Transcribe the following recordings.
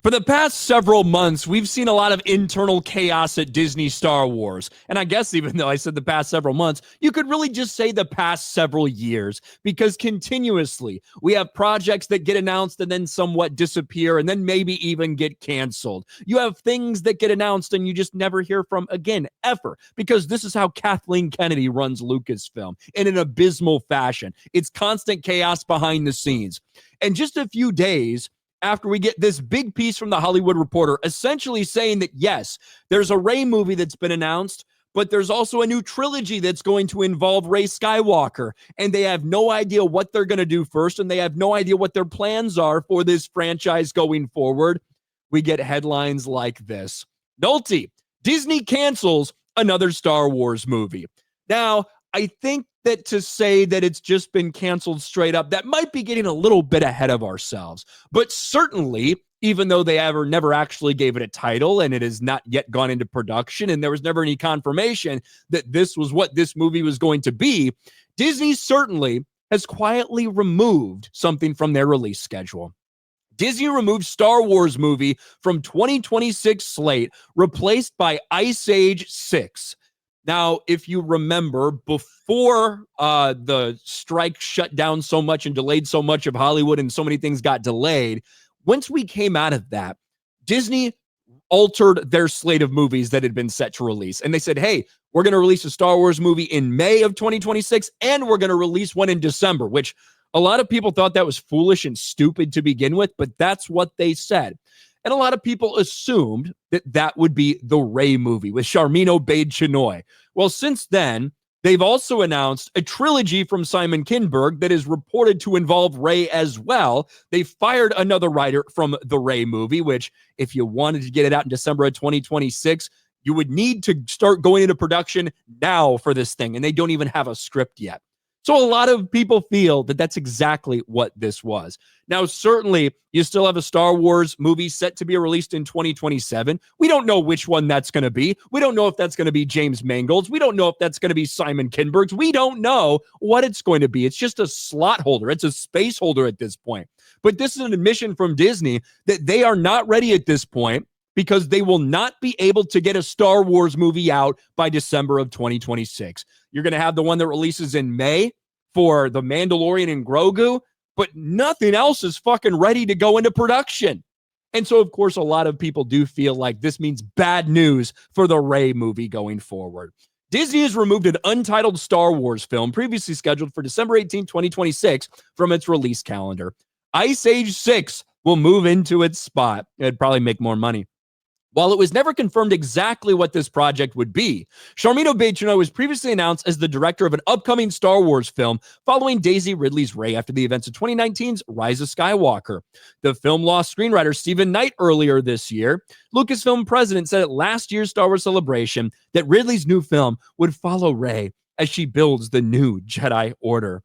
For the past several months, we've seen a lot of internal chaos at Disney Star Wars. And I guess even though I said the past several months, you could really just say the past several years, because continuously we have projects that get announced and then somewhat disappear and then maybe even get canceled. You have things that get announced and you just never hear from again, ever, because this is how Kathleen Kennedy runs Lucasfilm in an abysmal fashion. It's constant chaos behind the scenes. And just a few days after we get this big piece from the Hollywood Reporter essentially saying that, yes, there's a Rey movie that's been announced, but there's also a new trilogy that's going to involve Rey Skywalker, and they have no idea what they're going to do first, and they have no idea what their plans are for this franchise going forward. We get headlines like this. Nolte, Disney cancels another Star Wars movie. Now, I think that to say that it's just been canceled straight up, that might be getting a little bit ahead of ourselves. But certainly, even though they never actually gave it a title and it has not yet gone into production and there was never any confirmation that this was what this movie was going to be, Disney certainly has quietly removed something from their release schedule. Disney removed Star Wars movie from 2026 slate, replaced by Ice Age 6. Now, if you remember, before the strike shut down so much and delayed so much of Hollywood and so many things got delayed, once we came out of that, Disney altered their slate of movies that had been set to release. And they said, hey, we're going to release a Star Wars movie in May of 2026, and we're going to release one in December, which a lot of people thought that was foolish and stupid to begin with, but that's what they said. And a lot of people assumed that that would be the Rey movie with Sharmeen Obaid-Chinoy. Well, since then, they've also announced a trilogy from Simon Kinberg that is reported to involve Rey as well. They fired another writer from the Rey movie, which if you wanted to get it out in December of 2026, you would need to start going into production now for this thing. And they don't even have a script yet. So a lot of people feel that that's exactly what this was. Now, certainly, you still have a Star Wars movie set to be released in 2027. We don't know which one that's going to be. We don't know if that's going to be James Mangold's. We don't know if that's going to be Simon Kinberg's. We don't know what it's going to be. It's just a slot holder. It's a space holder at this point. But this is an admission from Disney that they are not ready at this point, because they will not be able to get a Star Wars movie out by December of 2026. You're going to have the one that releases in May for The Mandalorian and Grogu, but nothing else is fucking ready to go into production. And so, of course, a lot of people do feel like this means bad news for the Rey movie going forward. Disney has removed an untitled Star Wars film previously scheduled for December 18, 2026 from its release calendar. Ice Age 6 will move into its spot. It'd probably make more money. While it was never confirmed exactly what this project would be, Sharmeen Obaid-Chinoy was previously announced as the director of an upcoming Star Wars film following Daisy Ridley's Rey after the events of 2019's Rise of Skywalker. The film lost screenwriter Stephen Knight earlier this year. Lucasfilm president said at last year's Star Wars Celebration that Ridley's new film would follow Rey as she builds the new Jedi Order.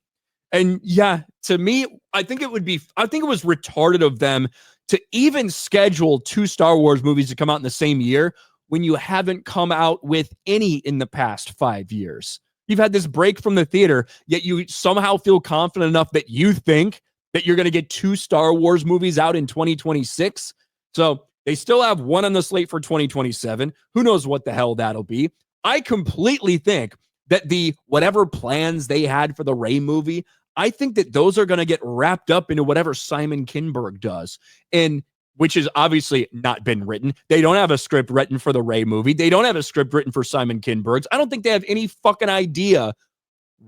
And yeah, to me, I think it was retarded of them to even schedule two Star Wars movies to come out in the same year when you haven't come out with any in the past 5 years. You've had this break from the theater, yet you somehow feel confident enough that you think that you're going to get two Star Wars movies out in 2026. So they still have one on the slate for 2027. Who knows what the hell that'll be? I completely think that the whatever plans they had for the Rey movie, I think that those are going to get wrapped up into whatever Simon Kinberg does, and which has obviously not been written. They don't have a script written for the Rey movie. They don't have a script written for Simon Kinberg's. I don't think they have any fucking idea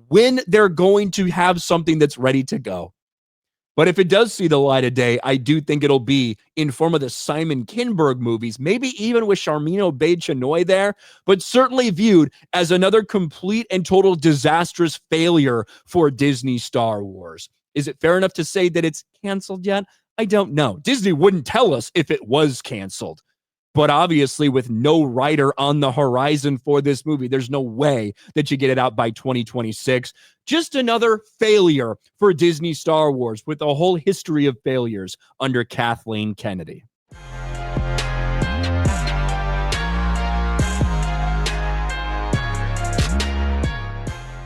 when they're going to have something that's ready to go. But if it does see the light of day, I do think it'll be in form of the Simon Kinberg movies, maybe even with Sharmeen Obaid-Chinoy there, but certainly viewed as another complete and total disastrous failure for Disney Star Wars. Is it fair enough to say that it's canceled yet? I don't know. Disney wouldn't tell us if it was canceled. But obviously, with no writer on the horizon for this movie, there's no way that you get it out by 2026. Just another failure for Disney Star Wars with a whole history of failures under Kathleen Kennedy.